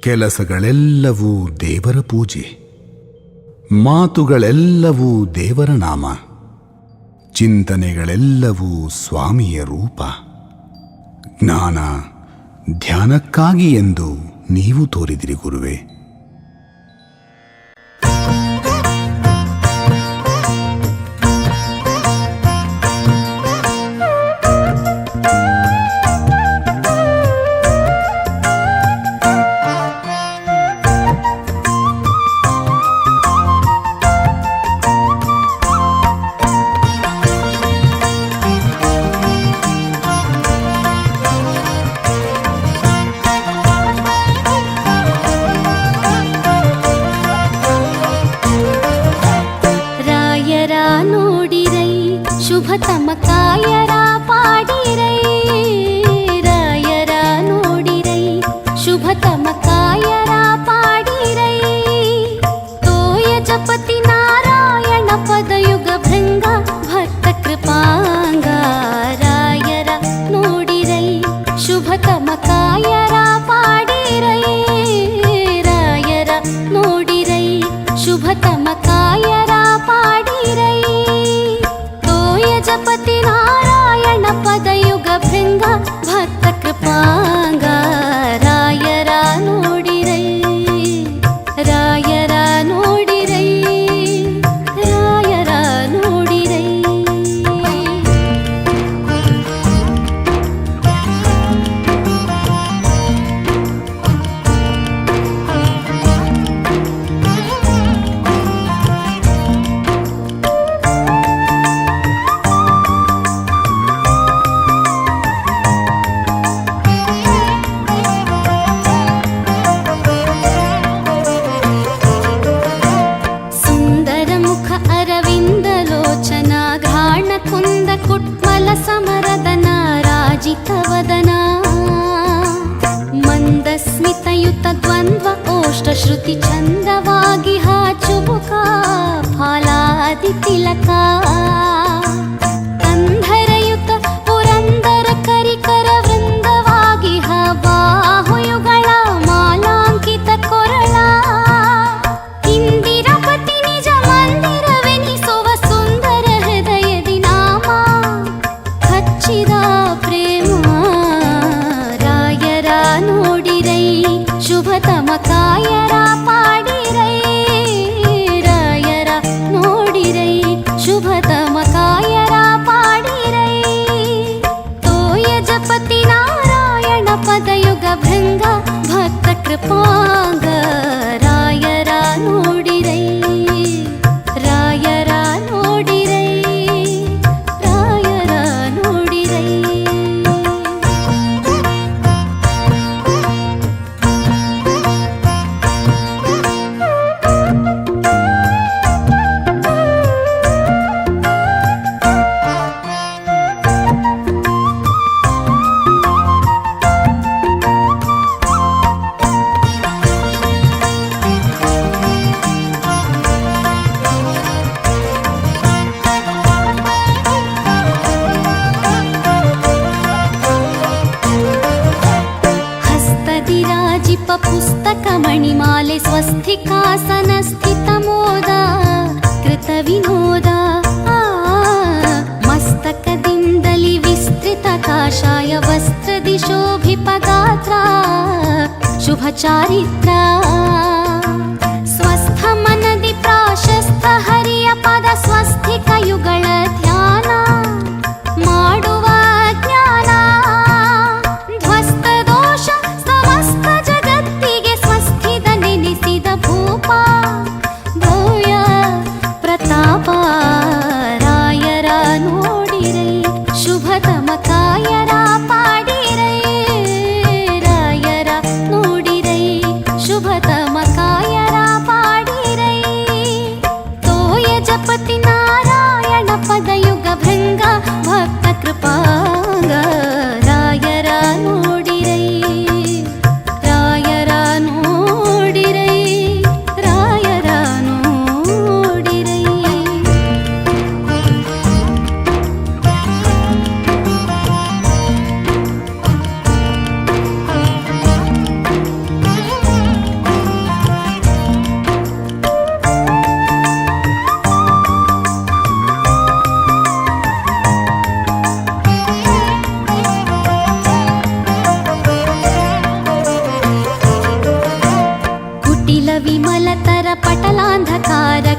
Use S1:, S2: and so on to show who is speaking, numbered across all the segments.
S1: ಕೆಲಸಗಳೆಲ್ಲವೂ ದೇವರ ಪೂಜೆ, ಮಾತುಗಳೆಲ್ಲವೂ ದೇವರ ನಾಮ, ಚಿಂತನೆಗಳೆಲ್ಲವೂ ಸ್ವಾಮಿಯ ರೂಪ. ಜ್ಞಾನ ಧ್ಯಾನಕ್ಕಾಗಿ ಎಂದು ನೀವು ತೋರಿದಿರಿ ಗುರುವೇ.
S2: ಶುಭತಮ ಕಾಯರ ಪಾಡಿರೈ, ರಾಯರ ನೋಡಿರೈ ಶುಭತಮ ಕಾಯರ ಪಾಡಿರೈ. ತೋಯ ಜಪತಿ ನಾರಾಯಣ ಪದಯುಗ ಭೃಂಗ ಭಕ್ತ ಕೃಪಾಂಗ, ರಾಯರ ನೋಡಿರೈ ಶುಭತಮ ಕಾಯರ ಪಾಡಿರೈ, ರಾಯರ ನೋಡಿರೈ ಶುಭತಮ ಕಾಯರ ಪಾಡಿರೈ. ಜಪತಿ ನಾರಾಯಣ ಪದಯುಗ ಭೃಂಗ ಭಕ್ತ ಕೃಪಾಂಗ, ರಾಯರ ನೋಡಿರೈ, ರಾಯರ ನೋಡಿರೈ, ರಾಯರ ನೋಡಿರೈ. ಕುಟ್ಮಲ ಸಮರದನ ರಾಜಿತವದನ, ಮಂದಸ್ಮಿತಯುತ ದ್ವಂದ್ವ ಓಷ್ಟ ಶ್ರುತಿ ಚಂದವಾಗಿ ಹಾಚುಬುಕ ಫಾಲಾದಿ ತಿಲಕ, ಕಂಧರಯುತ ಪುರಂದರ ಕರಿಕರ ವೃಂದವಾಗಿ ಬಾಹುಯುಗಳ ಮಾಲಾಂಕಿತ ಕೊರಳ, ಇಂದಿರಪತಿ ನಿಜ ಮಂದಿರವೆನಿಸುವ ಸುಂದರ ಹೃದಯದಿ ನಾಮ ಹಚ್ಚಿದ ಪ್ರೇಮ. ರಾಯರ ನೋಡಿರೈ ಶುಭತಮ ಕಾಯರ ಪಾಡಿರೈ, ರಾಯರ ನೋಡಿರೈ ಶುಭತಮ ಕಾಯರ ಪಾಡಿರೈ. ತೋಯ ಜಪತಿ ನಾರಾಯಣ ಪದಯುಗ ಭೃಂಗ ಭಕ್ತ ಕೃಪಾಂಗ, ರಾಯರ ನೋಡಿರೈ, ರಾಯರ ನೋಡಿರೈ, ರಾಯರ ನೋಡಿರೈ. ಪುಸ್ತಕ ಮಣಿಮಾಲೆ ಸ್ವಸ್ತಿಕಾಸನ ಸ್ಥಿತ ಮೋದ ಕೃತ ವಿನೋದ, ಮಸ್ತಕದಿಂದಲಿ ವಿಸ್ತೃತ ಕಾಷಾಯ ವಸ್ತ್ರದಿ ಶೋಭಿಪ ಗಾತ್ರ ಶುಭ ಚಾರಿತ್ರ. ಸ್ವಸ್ಥ ಮನದಿ ಪ್ರಾಶಸ್ತ ಹರಿಯ ಪದ ಸ್ವಸ್ತಿಕಯುಗಳ ಧ್ಯಾನ ಮಾಡುವ ಜ್ಞಾನ, ಧ್ವಸ್ತ ದೋಷ ಸಮಸ್ತ ಜಗತ್ತಿಗೆ ಸ್ವಸ್ಥಿತ ನೆನೆಸಿದ ಭೂಪ ಭೂಯ ಪ್ರತಾಪ. ರಾಯರ ನೋಡಿರೈ ಶುಭತಮ ಕಾಯರ ಪಾಡಿರೈ, ರಾಯರ ನೋಡಿರೈ ಶುಭತಮ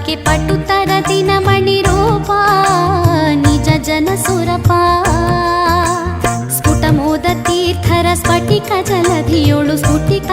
S2: ಪಟಕ್ಕೆ ಪಟುತರ ದಿನಮಣಿ ರೂಪ ನಿಜ ಜನ ಸುರಪ ಸ್ಫುಟ ಮೋದ ತೀರ್ಥರ ಸ್ಫಟಿಕ ಜಲಧಿಯೋಳು ಸ್ಫುಟಿಕ